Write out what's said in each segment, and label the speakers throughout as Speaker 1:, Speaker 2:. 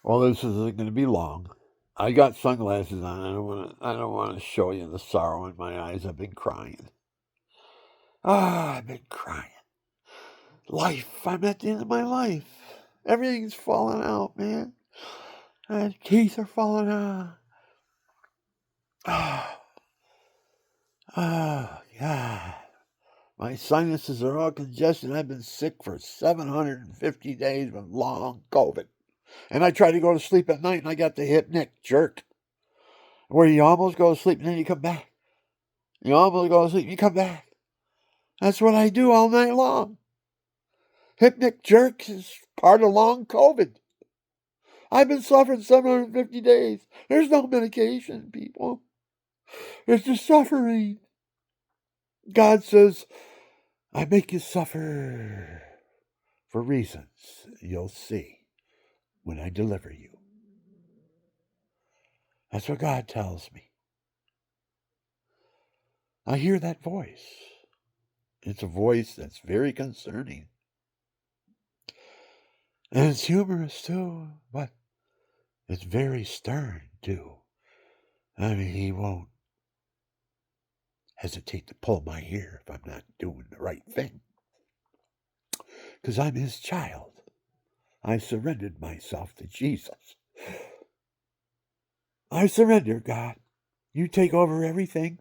Speaker 1: Well, this isn't going to be long. I got sunglasses on. I don't want to show you the sorrow in my eyes. I've been crying. I've been crying. Life. I'm at the end of my life. Everything's falling out, man. My teeth are falling out. God. My sinuses are all congested. I've been sick for 750 days with long COVID. And I try to go to sleep at night and I got the hypnic jerk where you almost go to sleep and then you come back. You almost go to sleep and you come back. That's what I do all night long. Hypnic jerk is part of long COVID. I've been suffering 750 days. There's no medication, people. It's just suffering. God says, I make you suffer for reasons you'll see when I deliver you. That's what God tells me. I hear that voice. It's a voice that's very concerning. And it's humorous too, but it's very stern too. I mean, he won't hesitate to pull my ear if I'm not doing the right thing. Because I'm his child. I surrendered myself to Jesus. I surrender, God. You take over everything.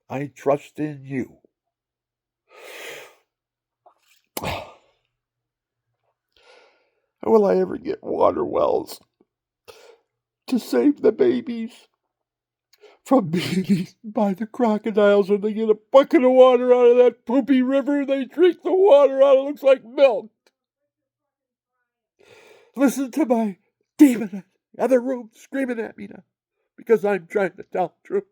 Speaker 1: I trust in you. Will I ever get water wells to save the babies from being eaten by the crocodiles when they get a bucket of water out of that poopy river? They drink the water out. It looks like milk. Listen to my demon in the other room screaming at me now because I'm trying to tell the truth.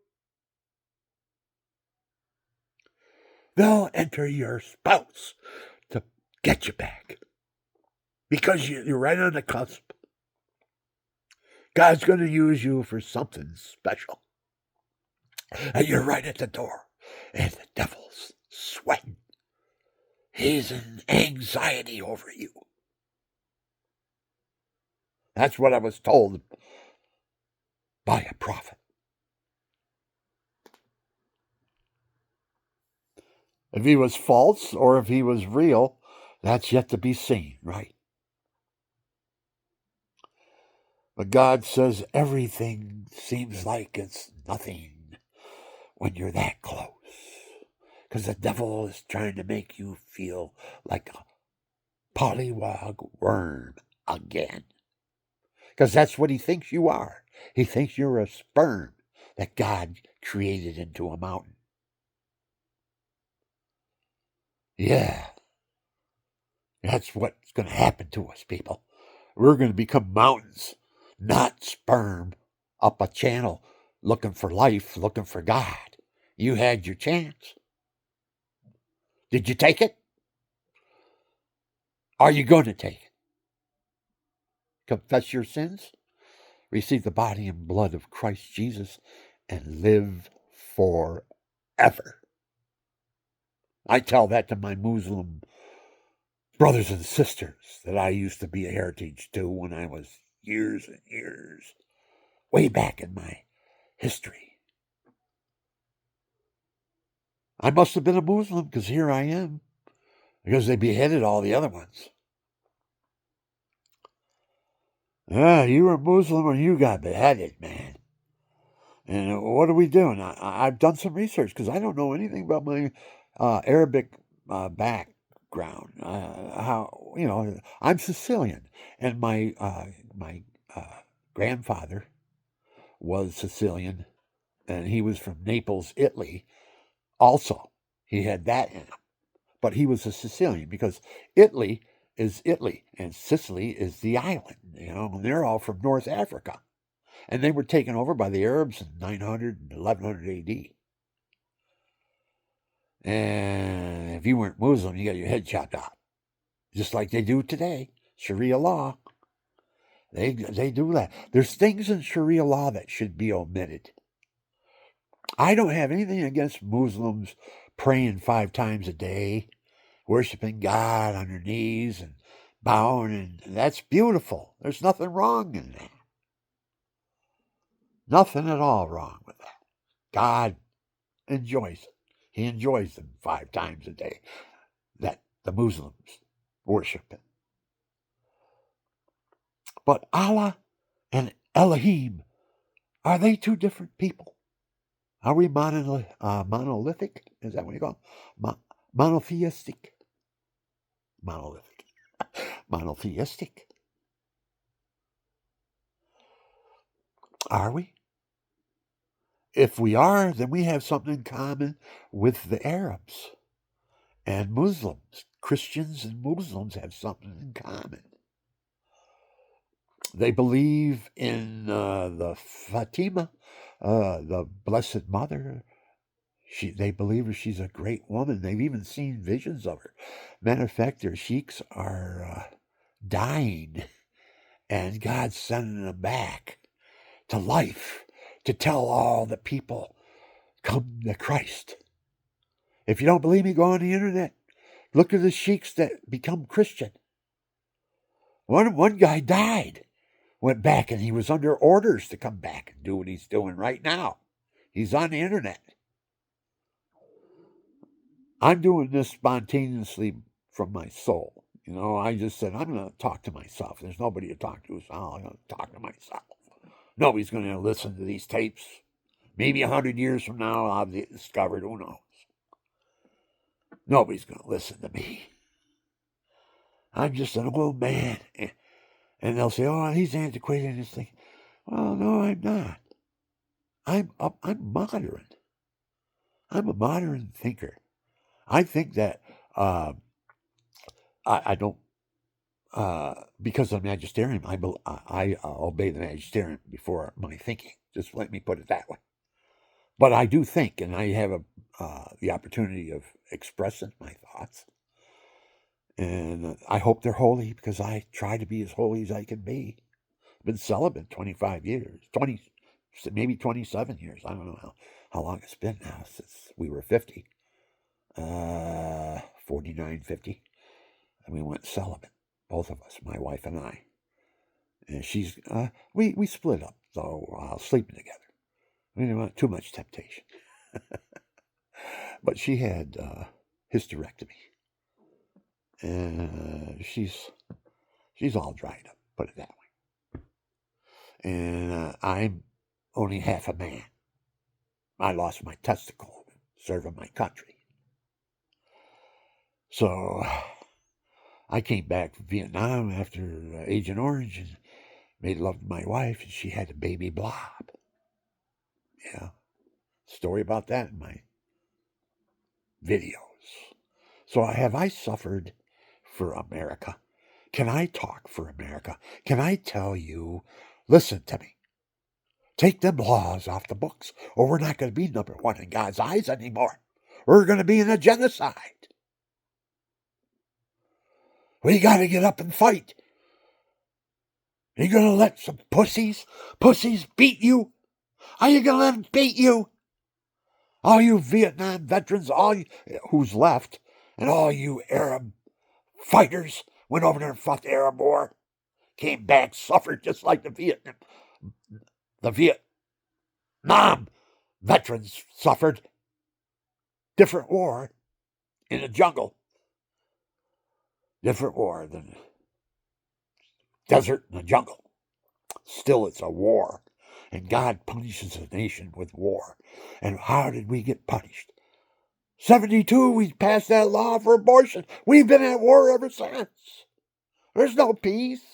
Speaker 1: They'll enter your spouse to get you back because you're right on the cusp. God's going to use you for something special. And you're right at the door. And the devil's sweating. He's in anxiety over you. That's what I was told by a prophet. If he was false or if he was real, that's yet to be seen, right? But God says everything seems like it's nothing when you're that close. Because the devil is trying to make you feel like a pollywog worm again. Because that's what he thinks you are. He thinks you're a sperm that God created into a mountain. Yeah, that's what's going to happen to us, people. We're going to become mountains, not sperm up a channel looking for life, looking for God. You had your chance. Did you take it? Are you going to take it? Confess your sins, receive the body and blood of Christ Jesus, and live forever. I tell that to my Muslim brothers and sisters that I used to be a heritage to when I was years and years, way back in my history. I must have been a Muslim because here I am, because they beheaded all the other ones. You were a Muslim or you got beheaded, man. And what are we doing? I've done some research because I don't know anything about my Arabic background. I'm Sicilian, and my grandfather was Sicilian, and he was from Naples, Italy. Also, he had that in him, but he was a Sicilian because Italy is Italy, and Sicily is the island. And they're all from North Africa. And they were taken over by the Arabs in 900 and 1100 AD. And if you weren't Muslim, you got your head chopped off. Just like they do today. Sharia law. They do that. There's things in Sharia law that should be omitted. I don't have anything against Muslims praying 5 times a day, worshiping God on their knees and bowing, and that's beautiful. There's nothing wrong in that. Nothing at all wrong with that. God enjoys it. He enjoys them 5 times a day that the Muslims worship it. But Allah and Elohim, are they 2 different people? Are we monolithic? Is that what you call it? Monotheistic? Monolithic. Monotheistic. Are we? If we are, then we have something in common with the Arabs and Muslims. Christians and Muslims have something in common. They believe in the Fatima, the Blessed Mother. They believe she's a great woman. They've even seen visions of her. Matter of fact, their sheiks are dying, and God's sending them back to life to tell all the people, come to Christ. If you don't believe me, go on the internet. Look at the sheiks that become Christian. One guy died, went back, and he was under orders to come back and do what he's doing right now. He's on the internet. I'm doing this spontaneously from my soul. I just said, I'm going to talk to myself. There's nobody to talk to, so I'm going to talk to myself. Nobody's going to listen to these tapes. Maybe 100 years from now, I'll be discovered. Who knows? Nobody's going to listen to me. I'm just an old man. And they'll say, oh, he's antiquated in this thing. Well, no, I'm not. I'm modern. I'm a modern thinker. I think that I don't, because I'm magisterium, I obey the magisterium before my thinking. Just let me put it that way. But I do think, and I have the opportunity of expressing my thoughts. And I hope they're holy, because I try to be as holy as I can be. I've been celibate 25 years, maybe 27 years. I don't know how long it's been now since we were 50. 49, 50. And we went celibate, both of us, my wife and I. And she's, we split up, so sleeping together. We didn't want too much temptation. But she had hysterectomy. And she's all dried up, put it that way. And I'm only half a man. I lost my testicle serving my country. So I came back from Vietnam after Agent Orange and made love to my wife, and she had a baby blob. Yeah, story about that in my videos. So have I suffered for America? Can I talk for America? Can I tell you, listen to me, take them laws off the books, or we're not going to be number 1 in God's eyes anymore. We're going to be in a genocide. We got to get up and fight. Are you going to let some pussies beat you? Are you going to let them beat you? All you Vietnam veterans, all you, who's left, and all you Arab fighters went over there and fought the Arab War, came back, suffered just like the Vietnam veterans suffered. Different war in the jungle. Different war than desert and the jungle. Still, it's a war. And God punishes a nation with war. And how did we get punished? 72, we passed that law for abortion. We've been at war ever since. There's no peace.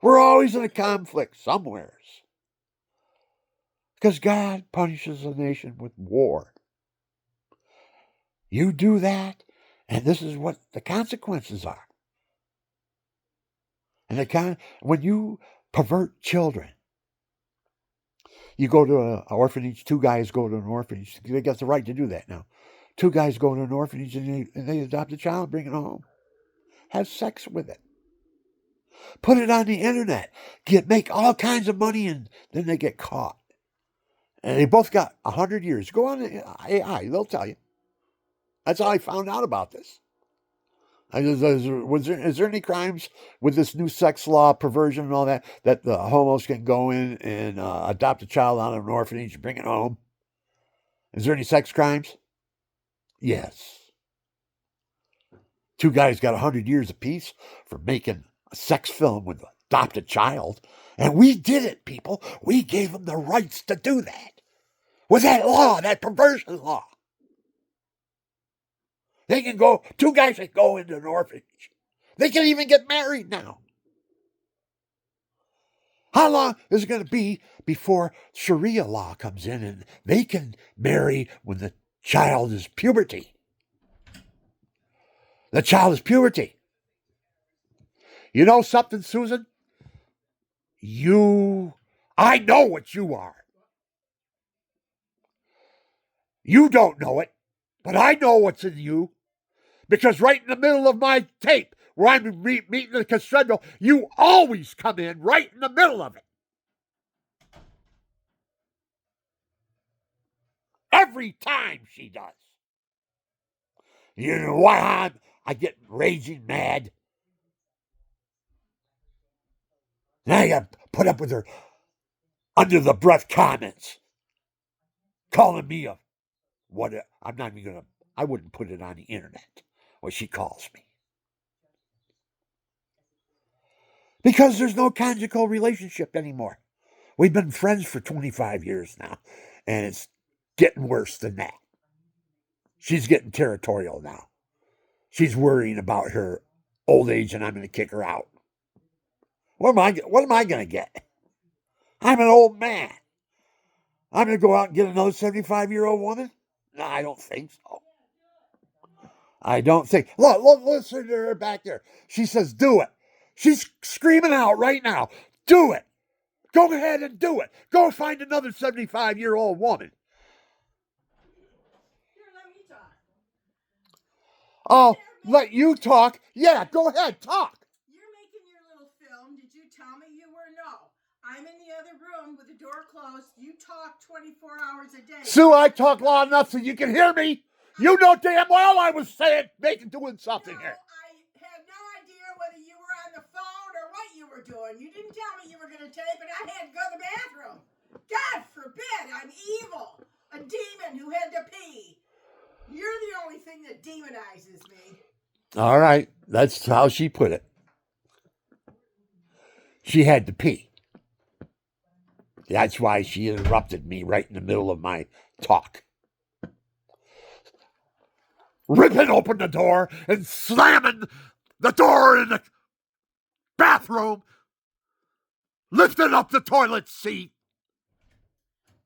Speaker 1: We're always in a conflict somewheres. Because God punishes a nation with war. You do that, and this is what the consequences are. And when you pervert children, you go to an orphanage, 2 guys go to an orphanage. They got the right to do that now. 2 guys go to an orphanage and they adopt a child, bring it home. Have sex with it. Put it on the internet. Make all kinds of money, and then they get caught. And they both got 100 years. Go on AI, they'll tell you. That's how I found out about this. Is there any crimes with this new sex law, perversion, and all that the homos can go in and adopt a child out of an orphanage and bring it home? Is there any sex crimes? Yes. Two guys got 100 years apiece for making a sex film with an adopted child. And we did it, people. We gave them the rights to do that. With that law, that perversion law. They can go, two guys can go into an orphanage. They can even get married now. How long is it going to be before Sharia law comes in and they can marry when the child is puberty? The child is puberty. You know something, Susan? I know what you are. You don't know it, but I know what's in you. Because right in the middle of my tape, where I'm meeting the crescendo, you always come in right in the middle of it. Every time she does. You know why I get raging mad? Now I got to put up with her under the breath comments. Calling me I'm not even going to, I wouldn't put it on the internet, what she calls me. Because there's no conjugal relationship anymore. We've been friends for 25 years now, and it's getting worse than that. She's getting territorial now. She's worrying about her old age, and I'm going to kick her out. What am I going to get? I'm an old man. I'm going to go out and get another 75-year-old woman? No, I don't think so. I don't think. Look, listen to her back there. She says, do it. She's screaming out right now. Do it. Go ahead and do it. Go find another 75-year-old woman.
Speaker 2: Here, let me talk.
Speaker 1: Oh, let you talk? Yeah, go ahead, talk.
Speaker 2: You're making your little film. Did you tell me you were? No. I'm in the other room with the door closed. You talk 24 hours a day.
Speaker 1: Sue, I talk loud enough so you can hear me. You know damn well I was doing something here.
Speaker 2: I had no idea whether you were on the phone or what you were doing. You didn't tell me you were going to tape, and I had to go to the bathroom. God forbid, I'm evil. A demon who had to pee. You're the only thing that demonizes me.
Speaker 1: All right, that's how she put it. She had to pee. That's why she interrupted me right in the middle of my talk. Ripping open the door and slamming the door in the bathroom. Lifting up the toilet seat.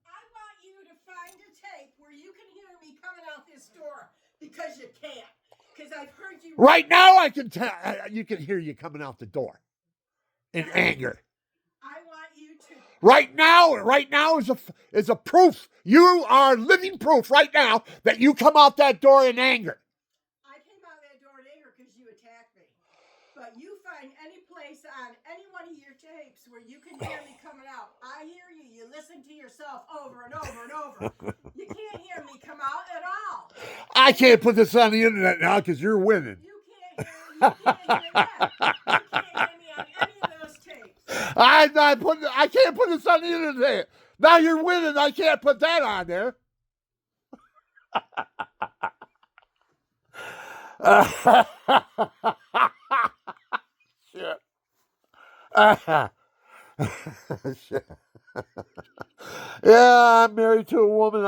Speaker 2: I want you to find a tape where you can hear me coming out this door because you can't. Because I've heard you.
Speaker 1: Right now I can tell. You can hear you coming out the door in anger.
Speaker 2: I want you to.
Speaker 1: Right now is a proof. You are living proof right now that you come out that door in anger.
Speaker 2: I came out that door in anger because you attacked me. But you find any place on any one of your tapes where you can hear me coming out. I hear you. You listen to yourself over and over and over. You can't hear me come out at all.
Speaker 1: I can't put this on the internet now because you're winning.
Speaker 2: You can't hear me. You can't hear me on any of those tapes.
Speaker 1: I can't put this on the internet. Now you're winning. I can't put that on there. Shit. Shit. Yeah, I'm married to a woman.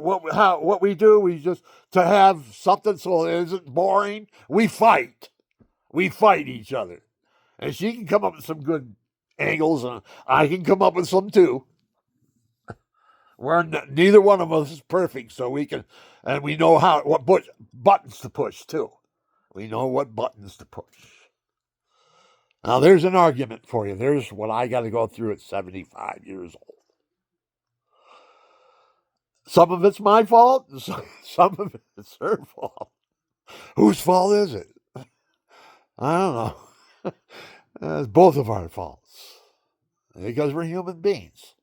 Speaker 1: What we do, we just to have something so it isn't boring. We fight each other, and she can come up with some good angles, and I can come up with some too. Neither one of us is perfect, so we can, and we know what buttons to push too. We know what buttons to push. Now, there's an argument for you. There's what I got to go through at 75 years old. Some of it's my fault, some of it's her fault. Whose fault is it? I don't know. It's both of our faults because we're human beings.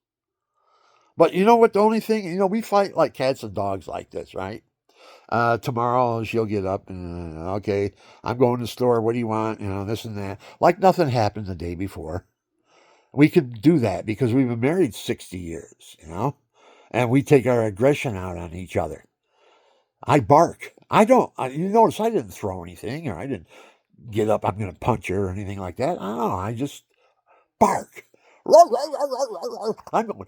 Speaker 1: But you know what? The only thing, we fight like cats and dogs like this, right? Tomorrow she'll get up and, okay, I'm going to the store. What do you want? This and that. Like nothing happened the day before. We could do that because we've been married 60 years. And we take our aggression out on each other. I bark. You notice I didn't throw anything or I didn't get up, I'm going to punch her or anything like that. Oh, I just bark. I'm going,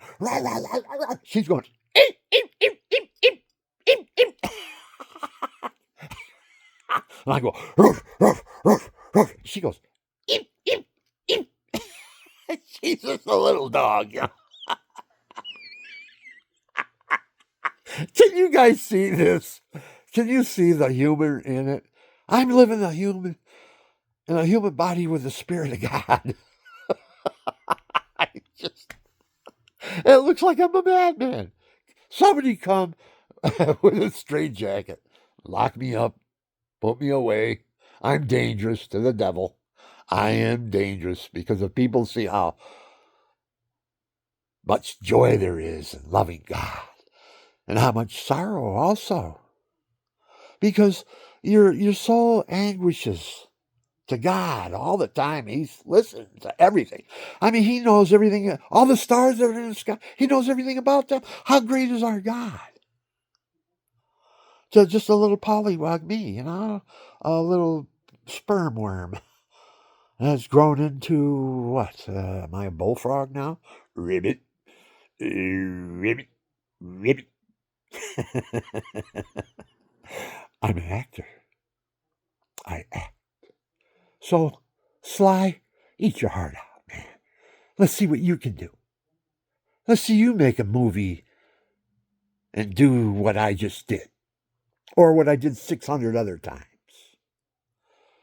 Speaker 1: she's going, eep, eep, eep, eep, eep, eep, eep. And I go, ruff, ruff, ruff, ruff. She goes, eep, eep, eep. She's just a little dog. Can you guys see this? Can you see the humor in it? I'm living in a human body with the Spirit of God. It looks like I'm a madman. Somebody come with a straitjacket, lock me up, put me away. I'm dangerous to the devil. I am dangerous because if people see how much joy there is in loving God and how much sorrow also. Because your soul anguishes to God all the time. He's listening to everything. I mean, he knows everything. All the stars that are in the sky, he knows everything about them. How great is our God? To just a little pollywog me, a little sperm worm has grown into what? Am I a bullfrog now? Ribbit, ribbit, ribbit. I'm an actor. I act. So, Sly, eat your heart out, man. Let's see what you can do. Let's see you make a movie and do what I just did. Or what I did 600 other times.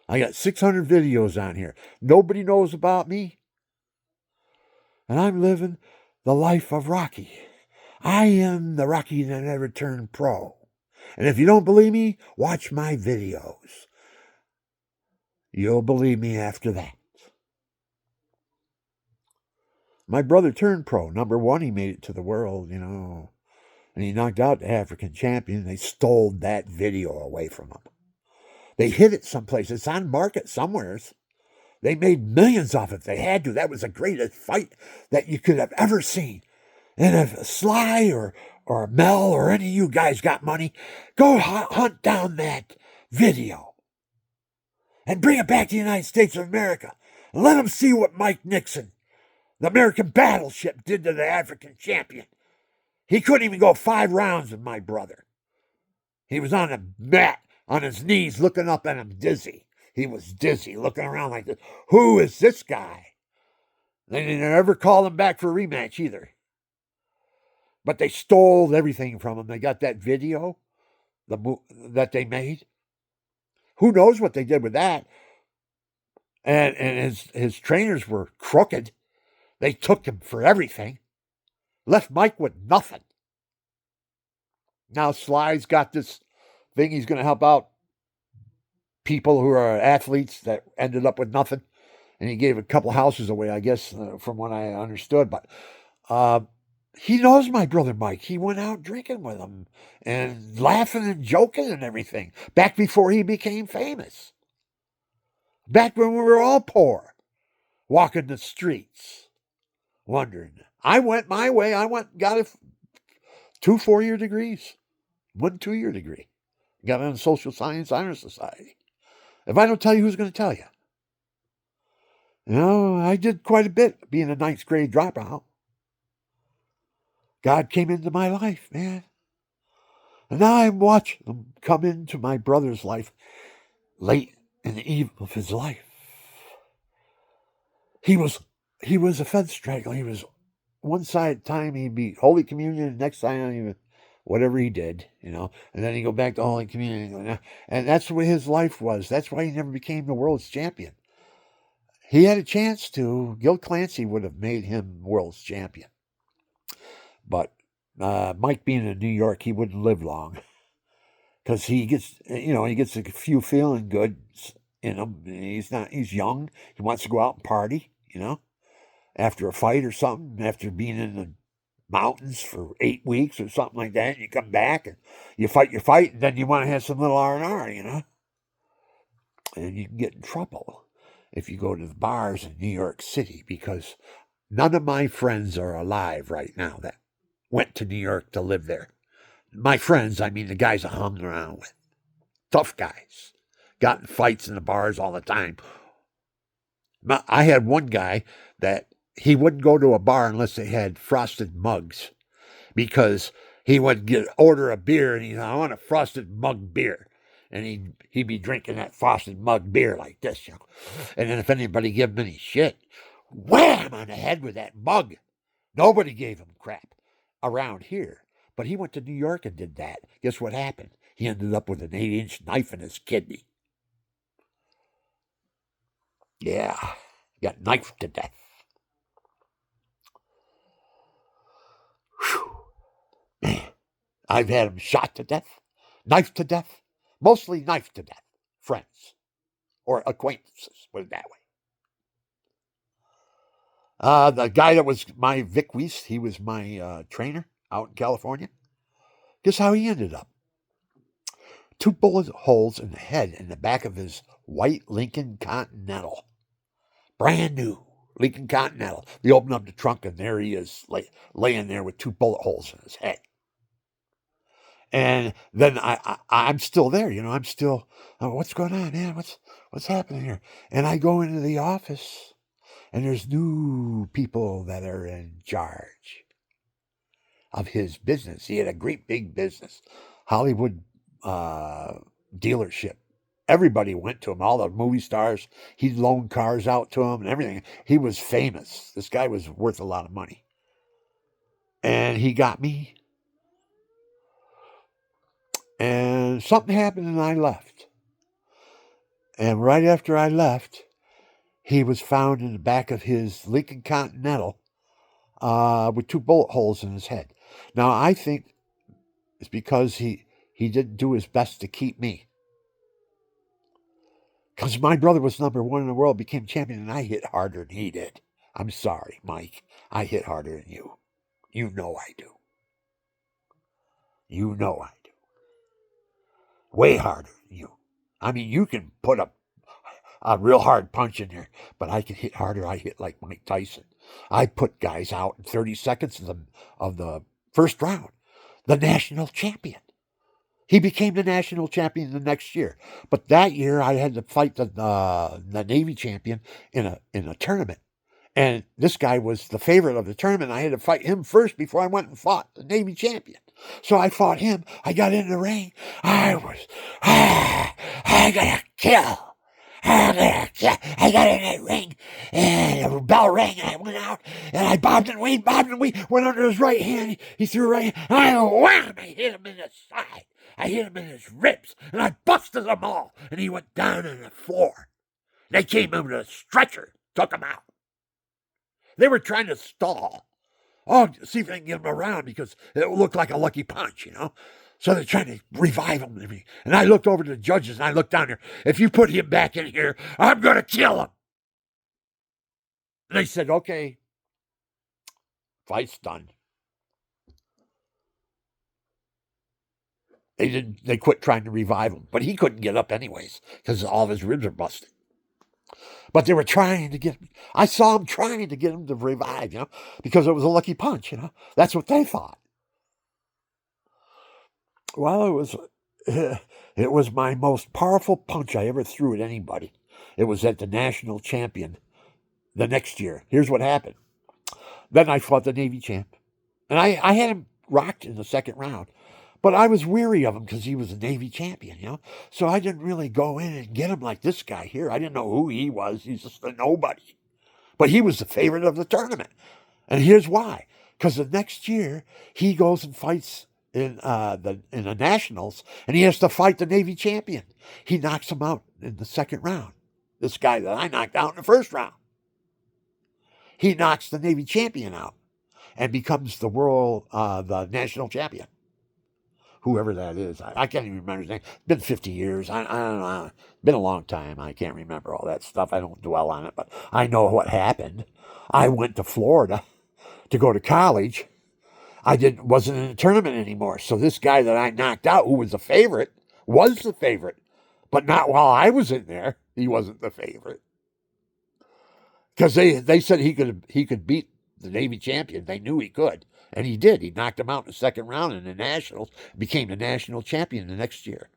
Speaker 1: I got 600 videos on here. Nobody knows about me. And I'm living the life of Rocky. I am the Rocky that never turned pro. And if you don't believe me, watch my videos. You'll believe me after that. My brother turned pro. Number one, he made it to the world, and he knocked out the African champion. They stole that video away from him. They hid it someplace. It's on market somewheres. They made millions off it. They had to. That was the greatest fight that you could have ever seen. And if Sly or Mel or any of you guys got money, go hunt down that video and bring it back to the United States of America and let them see what Mike Nixon, the American battleship, did to the African champion. He couldn't even go 5 rounds with my brother. He was on a mat, on his knees, looking up at him, dizzy. He was dizzy, looking around like this. Who is this guy? They didn't ever call him back for a rematch either. But they stole everything from him. They got that video that they made. Who knows what they did with that? And his trainers were crooked. They took him for everything. Left Mike with nothing. Now Sly's got this thing. He's going to help out people who are athletes that ended up with nothing. And he gave a couple houses away, I guess, from what I understood. But he knows my brother Mike. He went out drinking with him and laughing and joking and everything back before he became famous. Back when we were all poor, walking the streets, wondering. I went my way. Got 2 4-year degrees, 1 2-year degree. Got on Social Science Honor Society. If I don't tell you, who's going to tell you? I did quite a bit being a 9th grade dropout. God came into my life, man. And now I'm watching him come into my brother's life late in the eve of his life. He was a fed straggler. He was one side at a time he'd be Holy Communion, and next time whatever he did, and then he'd go back to Holy Communion. And that's what his life was. That's why he never became the world's champion. He had a chance to. Gil Clancy would have made him world's champion. But Mike being in New York, he wouldn't live long. Because he gets a few feeling goods in him. He's young. He wants to go out and party, after a fight or something, after being in the mountains for 8 weeks or something like that, and you come back and you fight your fight, and then you want to have some little R&R, you know? And you can get in trouble if you go to the bars in New York City, because none of my friends are alive right now that went to New York to live there. My friends, I mean the guys I hung around with. Tough guys. Got in fights in the bars all the time. I had one guy that he wouldn't go to a bar unless they had frosted mugs, because he would order a beer and he'd, I want a frosted mug beer. And he'd be drinking that frosted mug beer like this, you know. And then if anybody gave him any shit, wham on the head with that mug. Nobody gave him crap around here. But he went to New York and did that. Guess what happened? He ended up with an 8-inch knife in his kidney. Yeah, got knifed to death. Whew. Man, I've had him shot to death, knifed to death, mostly knifed to death. Friends or acquaintances, put it that way. The guy that was my Vic Weiss, he was my trainer out in California. Guess how he ended up? 2 bullet holes in the head and the back of his white Lincoln Continental. Brand new Lincoln Continental. They opened up the trunk and there he is laying there with 2 bullet holes in his head. And then I'm still there, you know. I'm still, what's going on, man? What's happening here? And I go into the office and there's new people that are in charge of his business. He had a great big business, Hollywood dealership. Everybody went to him, all the movie stars. He'd loan cars out to him and everything. He was famous. This guy was worth a lot of money. And he got me. And something happened and I left. And right after I left, he was found in the back of his Lincoln Continental with 2 bullet holes in his head. Now, I think it's because he didn't do his best to keep me. Because my brother was number 1 in the world, became champion, and I hit harder than he did. I'm sorry, Mike. I hit harder than you. You know I do. You know I do. Way harder than you. I mean, you can put a real hard punch in there, but I can hit harder. I hit like Mike Tyson. I put guys out in 30 seconds of the first round. The national champion. He became the national champion the next year. But that year, I had to fight the Navy champion in a tournament. And this guy was the favorite of the tournament. I had to fight him first before I went and fought the Navy champion. So I fought him. I got in the ring. I got to kill. I got in that ring, and the bell rang, and I went out, and I bobbed and weaved, went under his right hand. He threw a right hand, and I hit him in the side. I hit him in his ribs, and I busted them all, and he went down on the floor. They came in with a stretcher, took him out. They were trying to stall. Oh, see if they can get him around, because it looked like a lucky punch, you know. So they're trying to revive him. And I looked over to the judges, and I looked down there. If you put him back in here, I'm going to kill him. And they said, okay, fight's done. They quit trying to revive him. But he couldn't get up anyways, because all of his ribs are busted. But they were trying to get him. I saw them trying to get him to revive, you know, because it was a lucky punch, you know. That's what they thought. Well, it was my most powerful punch I ever threw at anybody. It was at the national champion the next year. Here's what happened. Then I fought the Navy champ. And I had him rocked in the second round. But I was weary of him because he was a Navy champion, you know. So I didn't really go in and get him like this guy here. I didn't know who he was. He's just a nobody. But he was the favorite of the tournament. And here's why. Because the next year, he goes and fights in the Nationals, and he has to fight the Navy champion. He knocks him out in the second round. This guy that I knocked out in the first round. He knocks the Navy champion out and becomes the national champion. Whoever that is. I can't even remember his name. It's been 50 years. I don't know. It's been a long time. I can't remember all that stuff. I don't dwell on it, but I know what happened. I went to Florida to go to college, wasn't in the tournament anymore. So this guy that I knocked out, who was the favorite, was the favorite, but not while I was in there. He wasn't the favorite because they said he could beat the Navy champion. They knew he could, and he did. He knocked him out in the second round in the nationals, became the national champion the next year.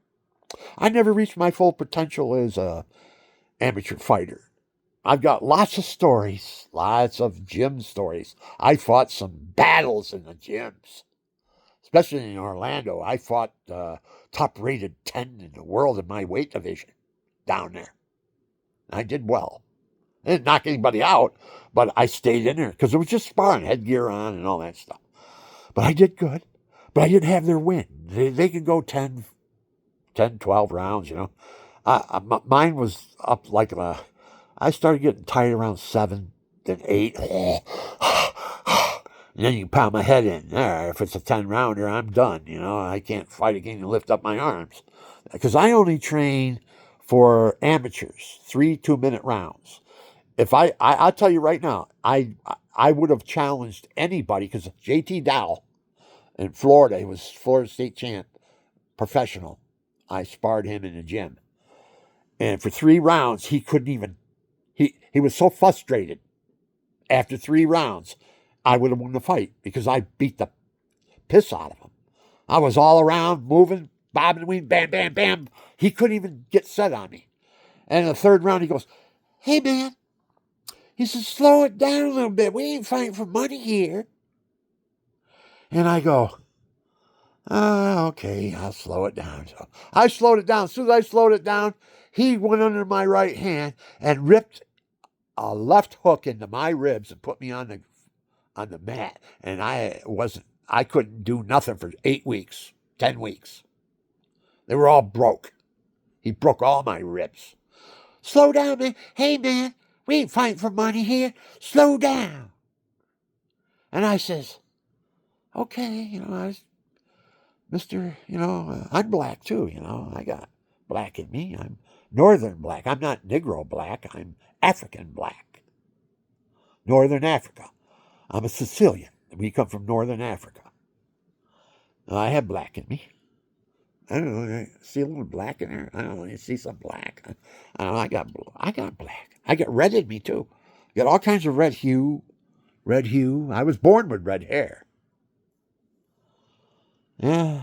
Speaker 1: I never reached my full potential as a amateur fighter. I've got lots of stories, lots of gym stories. I fought some battles in the gyms, especially in Orlando. I fought top rated 10 in the world in my weight division down there. I did well. I didn't knock anybody out, but I stayed in there because it was just sparring, headgear on and all that stuff. But I did good. But I didn't have their win. They could go 10, 12 rounds, you know. Mine was up like I started getting tired around 7, then 8. And then you pound my head in there. If it's a 10 rounder, I'm done. You know, I can't fight again and lift up my arms. Because I only train for amateurs, 3 2-minute rounds. If I'll tell you right now, I would have challenged anybody because JT Dowell in Florida, he was Florida State champ, professional. I sparred him in the gym. And for 3 rounds, he couldn't even, he was so frustrated. After 3 rounds, I would have won the fight because I beat the piss out of him. I was all around, moving, bobbing and weaving, bam, bam, bam. He couldn't even get set on me. And in the 3rd round, he goes, "Hey, man," he says, "slow it down a little bit. We ain't fighting for money here." And I go, okay, I'll slow it down. So I slowed it down. As soon as I slowed it down, he went under my right hand and ripped a left hook into my ribs and put me on the mat. And I couldn't do nothing for 8 weeks, 10 weeks. They were all broke. He broke all my ribs. "Slow down, man. Hey, man, we ain't fighting for money here. Slow down." And I says, okay, you know, Mr., you know, I'm black too, you know. I got black in me. I'm northern black. I'm not Negro black. I'm African black. Northern Africa. I'm a Sicilian. We come from northern Africa. I have black in me. I don't know. I see a little black in there. I don't know. You see some black. I don't know. I got black. I got red in me too. Got all kinds of red hue. Red hue. I was born with red hair. Yeah.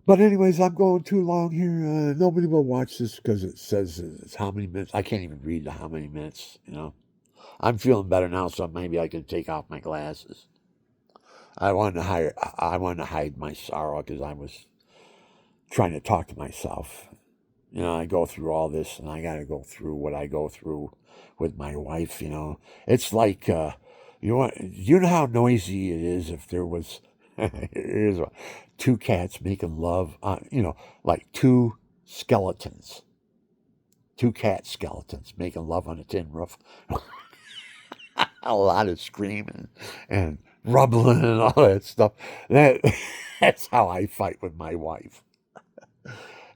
Speaker 1: But anyways, I'm going too long here. Nobody will watch this because it says it's how many minutes. I can't even read the how many minutes, you know. I'm feeling better now, so maybe I can take off my glasses. I wanted to hide my sorrow because I was trying to talk to myself. You know, I go through all this, and I got to go through what I go through with my wife. You know, it's like you know how noisy it is if there was here's 2 cats making love. You know, like 2 skeletons, 2 cat skeletons making love on a tin roof. A lot of screaming and rumbling and all that stuff. That's how I fight with my wife.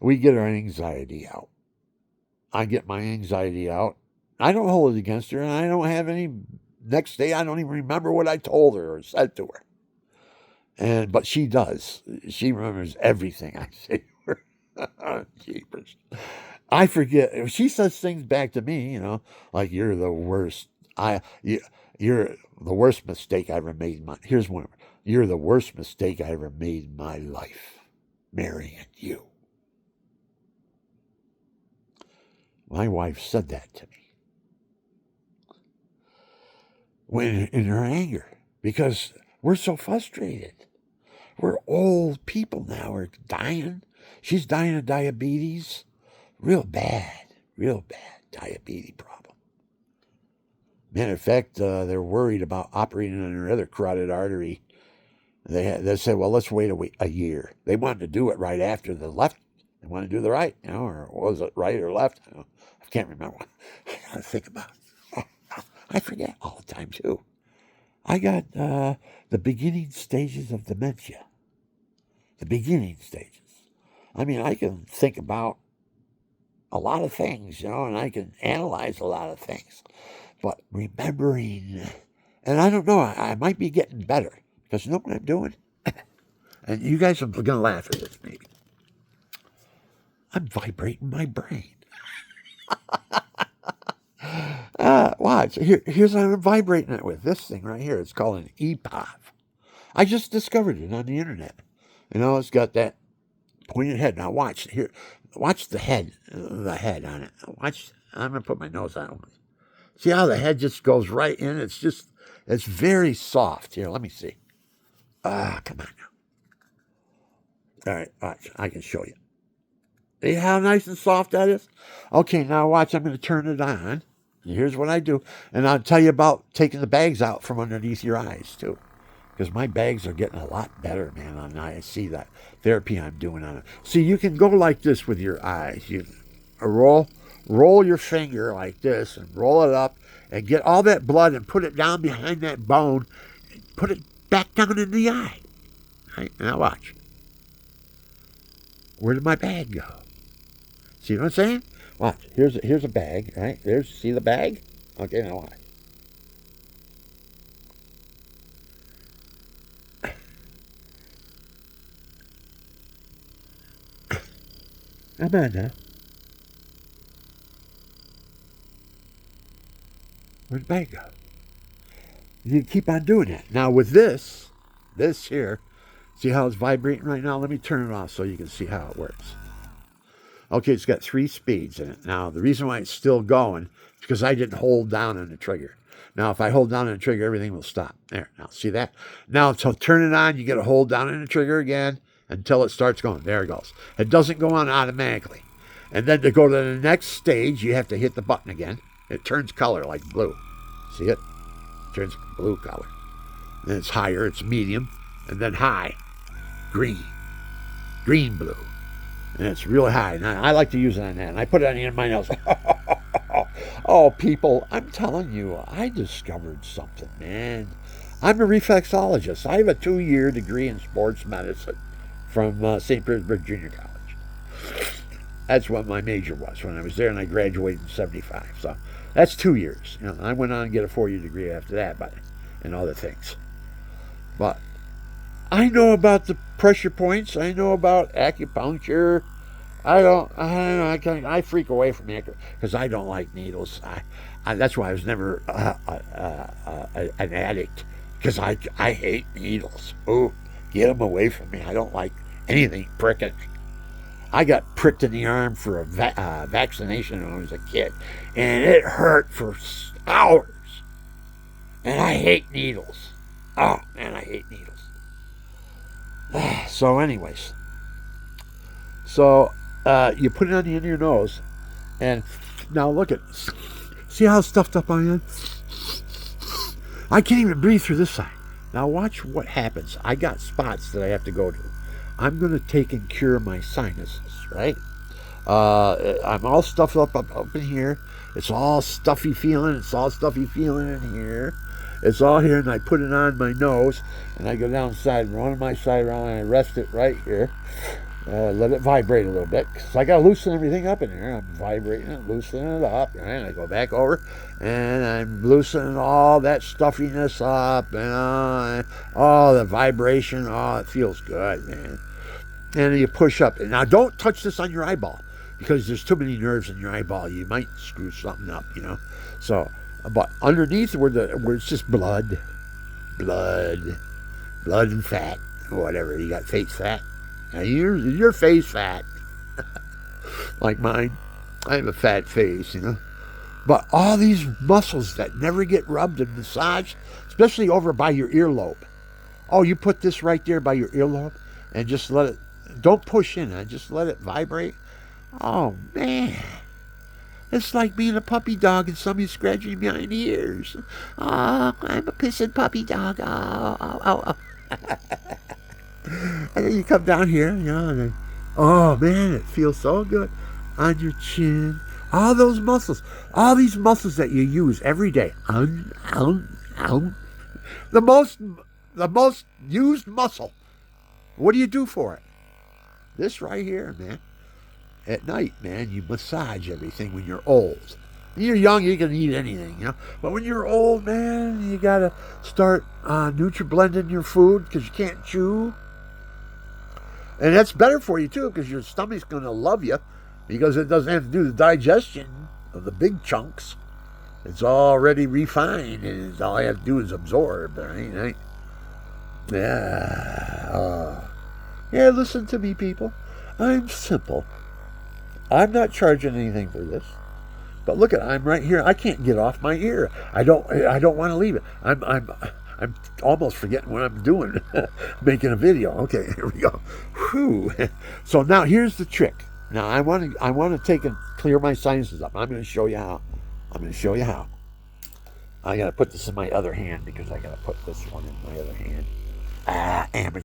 Speaker 1: We get our anxiety out. I get my anxiety out. I don't hold it against her, and I don't have any. Next day, I don't even remember what I told her or said to her. But she does. She remembers everything I say to her. Jeepers. I forget. She says things back to me, you know, like "You're the worst. You're the worst mistake I ever made. Here's one. You're the worst mistake I ever made in my life, marrying you." My wife said that to me when in her anger, because we're so frustrated. We're old people now. We're dying. She's dying of diabetes. Real bad diabetes problem. Matter of fact, they're worried about operating on her other carotid artery. They said, well, let's wait a year. They wanted to do it right after the left. They wanted to do the right, you know, or was it right or left? I can't remember. I gotta think about it. I forget all the time too. I got the beginning stages of dementia. The beginning stages. I mean, I can think about a lot of things, you know, and I can analyze a lot of things. But remembering And I don't know, I might be getting better because you know what I'm doing? And you guys are going to laugh at this, maybe. I'm vibrating my brain. Watch. Here's what I'm vibrating it with. This thing right here. It's called an EPOV. I just discovered it on the internet. You know, it's got that pointed head. Now watch here. Watch the head on it. Watch. I'm gonna put my nose on it. See how the head just goes right in? It's very soft. Here, let me see. Come on now. All right, watch. I can show you. See how nice and soft that is? Okay, now watch. I'm going to turn it on. Here's what I do. And I'll tell you about taking the bags out from underneath your eyes, too. Because my bags are getting a lot better, man. And I see that therapy I'm doing on it. See, you can go like this with your eyes. You roll your finger like this and roll it up and get all that blood and put it down behind that bone and put it back down in the eye. Right? Now watch. Where did my bag go? See what I'm saying? Watch. Here's a bag, right? See the bag? Okay, now watch. Come on now. Where'd the bag go? You keep on doing that. Now with this here, see how it's vibrating right now? Let me turn it off so you can see how it works. Okay, it's got 3 speeds in it. Now, the reason why it's still going is because I didn't hold down on the trigger. Now, if I hold down on the trigger, everything will stop. There, now, see that? Now, to turn it on, you got to hold down on the trigger again until it starts going. There it goes. It doesn't go on automatically. And then to go to the next stage, you have to hit the button again. It turns color like blue. See it? It turns blue color. Then it's higher, it's medium, and then high. Green. Green blue. And it's really high. And I like to use it on that. And I put it on the end of my nose. Oh, people, I'm telling you, I discovered something, man. I'm a reflexologist. I have a 2-year degree in sports medicine from St. Petersburg Junior College. That's what my major was when I was there, and I graduated in 75. So that's 2 years. You know, I went on to get a 4-year degree after that, and other things. But I know about the pressure points. I know about acupuncture. I freak away from it because I don't like needles. That's why I was never an addict, because I hate needles. Oh, get them away from me. I don't like anything pricking me. I got pricked in the arm for a vaccination when I was a kid, and it hurt for hours. And I hate needles. Oh, man, I hate needles. So anyways, you put it on the end of your nose, and now look at, see how stuffed up I am? I can't even breathe through this side. Now watch what happens. I got spots that I have to go to. I'm going to take and cure my sinuses, right? I'm all stuffed up in here. It's all stuffy feeling. It's all stuffy feeling in here. It's all here, and I put it on my nose, and I go down the side, run my side around, and I rest it right here. Let it vibrate a little bit, because I got to loosen everything up in here. I'm vibrating it, loosening it up, right? And I go back over, and I'm loosening all that stuffiness up, and all the vibration. Oh, it feels good, man. And you push up. And now, don't touch this on your eyeball, because there's too many nerves in your eyeball. You might screw something up, you know. So, but underneath where it's just blood and fat, whatever. You got face fat. Now your face fat, like mine. I have a fat face, you know. But all these muscles that never get rubbed and massaged, especially over by your earlobe. Oh, you put this right there by your earlobe and just let it. Don't push in. Just let it vibrate. Oh man. It's like being a puppy dog and somebody scratching behind the ears. Oh, I'm a pissing puppy dog. Oh. And then you come down here, you know, and then, oh man, it feels so good on your chin. All those muscles, all these muscles that you use every day. The most used muscle. What do you do for it? This right here, man. At night, man, you massage everything when you're old. You're young, you can eat anything, you know. But when you're old, man, you gotta start NutriBlending your food because you can't chew. And that's better for you too, because your stomach's gonna love you, because it doesn't have to do the digestion of the big chunks. It's already refined, and all I have to do is absorb. Right? Yeah. Yeah. Listen to me, people. I'm simple. I'm not charging anything for this. But look I'm right here. I can't get off my ear. I don't want to leave it. I'm almost forgetting what I'm doing. Making a video. Okay, here we go. Whew. So now here's the trick. Now I want to take and clear my sinuses up. I'm going to show you how. I got to put this in my other hand because I got to put this one in my other hand. Amateur.